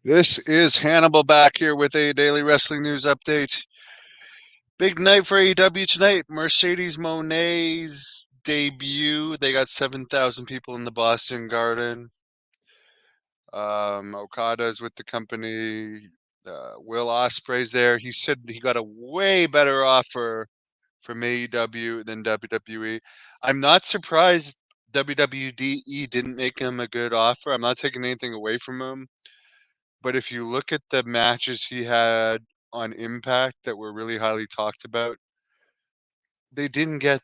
This is Hannibal back here with a daily wrestling news update. Big night for AEW tonight. Mercedes Moné's debut. They got 7,000 people in the Boston Garden. Okada's with the company. Will Ospreay's there. He said he got a way better offer from AEW than WWE. I'm not surprised WWE didn't make him a good offer. I'm not taking anything away from him. But if you look at the matches he had on Impact that were really highly talked about, they didn't get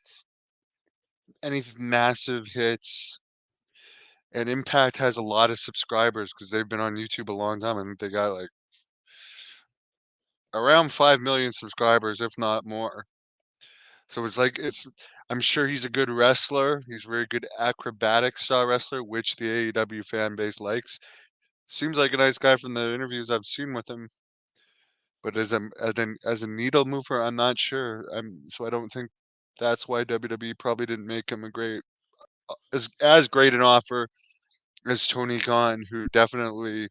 any massive hits. And Impact has a lot of subscribers because they've been on YouTube a long time and they got like around 5 million subscribers, if not more. So I'm sure he's a good wrestler. He's a very good acrobatic style wrestler, which the AEW fan base likes. Seems like a nice guy from the interviews I've seen with him. But as a needle mover, I'm not sure. So I don't think that's why WWE probably didn't make him a great as great an offer as Tony Khan, who definitely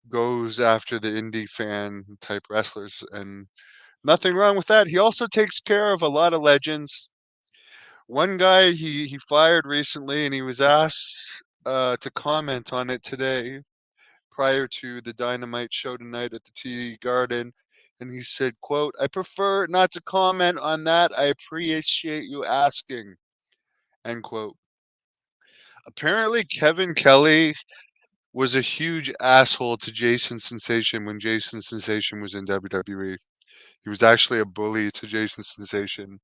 goes after the indie fan type wrestlers, and nothing wrong with that. He also takes care of a lot of legends. One guy he fired recently, and he was asked to comment on it today prior to the Dynamite show tonight at the TD Garden. And he said, quote, "I prefer not to comment on that. I appreciate you asking," end quote. Apparently, Kevin Kelly was a huge asshole to Jason Sensation when Jason Sensation was in WWE. He was actually a bully to Jason Sensation.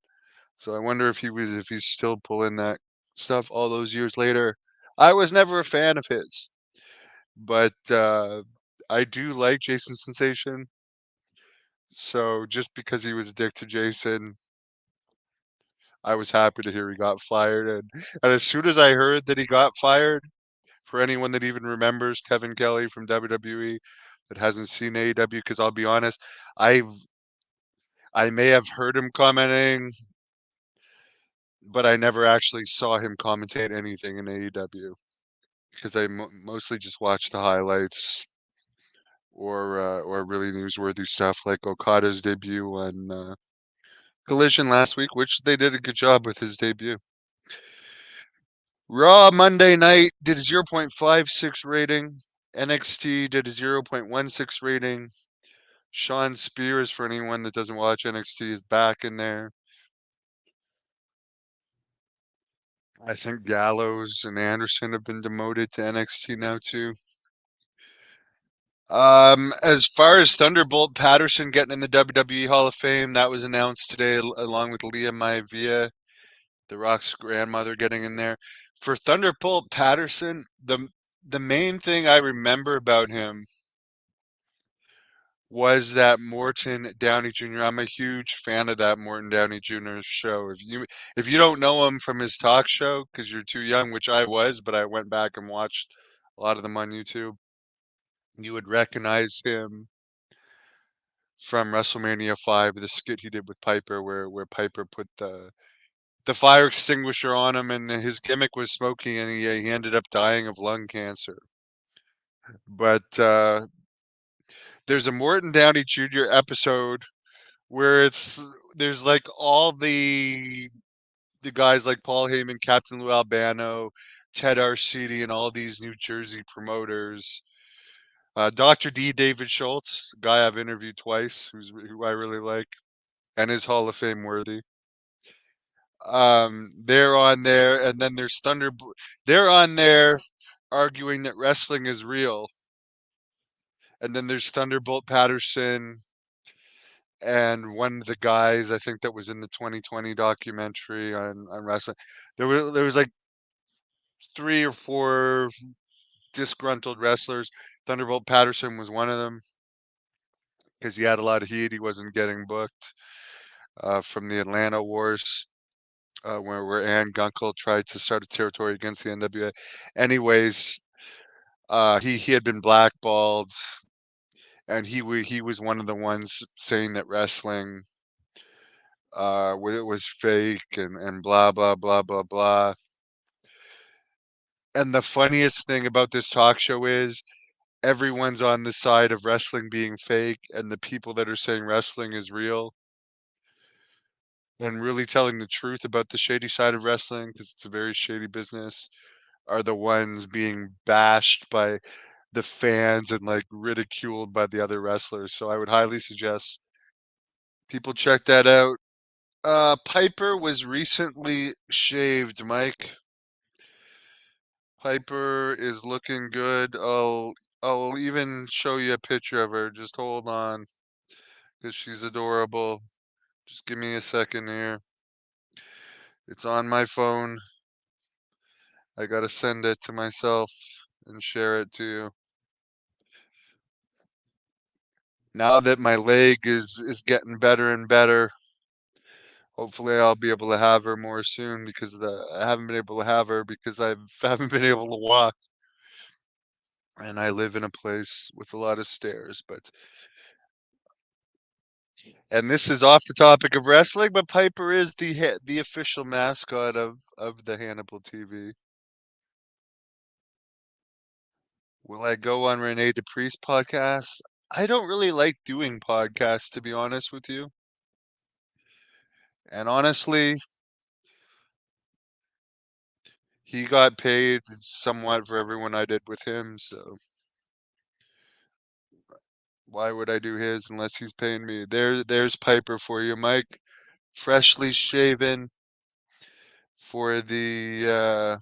So I wonder if he's still pulling that stuff all those years later. I was never a fan of his, but I do like Jason Sensation. So just because he was a dick to Jason, I was happy to hear he got fired. And as soon as I heard that he got fired, for anyone that even remembers Kevin Kelly from WWE that hasn't seen AEW, because I'll be honest, I've I may have heard him commenting, but I never actually saw him commentate anything in AEW because mostly just watch the highlights or really newsworthy stuff like Okada's debut on Collision last week, which they did a good job with his debut. Raw Monday night did a 0.56 rating. NXT did a 0.16 rating. Sean Spears, for anyone that doesn't watch NXT, is back in there. I think Gallows and Anderson have been demoted to NXT now too. As far as Thunderbolt Patterson getting in the WWE Hall of Fame, that was announced today, along with Leah Maivia, The Rock's grandmother, getting in there. For Thunderbolt Patterson, the main thing I remember about him was that Morton Downey Jr. I'm a huge fan of that Morton Downey Jr. show. If you don't know him from his talk show because you're too young, which I was, but I went back and watched a lot of them on YouTube, you would recognize him from WrestleMania 5, the skit he did with Piper, where Piper put the fire extinguisher on him, and his gimmick was smoking, and he ended up dying of lung cancer. But there's a Morton Downey Jr. episode where there's like all the guys like Paul Heyman, Captain Lou Albano, Ted Arcidi, and all these New Jersey promoters. Dr. D. David Schultz, guy I've interviewed twice, who I really like, and is Hall of Fame worthy. They're on there, and then there's They're on there arguing that wrestling is real, and then there's Thunderbolt Patterson and one of the guys I think that was in the 2020 documentary on wrestling. There was like 3 or 4 disgruntled wrestlers. Thunderbolt Patterson was one of them because he had a lot of heat. He wasn't getting booked from the Atlanta Wars, where Ann Gunkel tried to start a territory against the NWA. Anyways, he had been blackballed, and he was one of the ones saying that wrestling it was fake and blah blah blah blah blah. And the funniest thing about this talk show is everyone's on the side of wrestling being fake and the people that are saying wrestling is real and really telling the truth about the shady side of wrestling because it's a very shady business are the ones being bashed by the fans and like ridiculed by the other wrestlers. So I would highly suggest people check that out. Piper was recently shaved, Mike. Piper is looking good. I'll even show you a picture of her. Just hold on, because she's adorable. Just give me a second here. It's on my phone. I gotta send it to myself and share it to you. Now that my leg is getting better and better, hopefully I'll be able to have her more soon because I haven't been able to have her because I haven't been able to walk. And I live in a place with a lot of stairs, but and this is off the topic of wrestling, but Piper is the official mascot of the Hannibal TV. Will I go on Rene Dupree's podcast? I don't really like doing podcasts, to be honest with you. And honestly, he got paid somewhat for everyone I did with him, so why would I do his unless he's paying me? There's Piper for you, Mike. Freshly shaven for the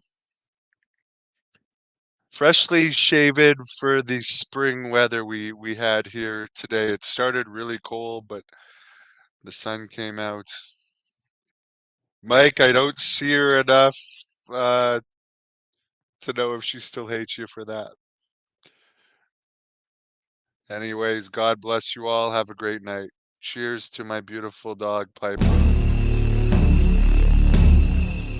freshly shaven for the spring weather we had here today. It started really cold, but the sun came out. Mike, I don't see her enough uh, to know if she still hates you for that. Anyways, God bless you all. Have a great night. Cheers to my beautiful dog, Piper.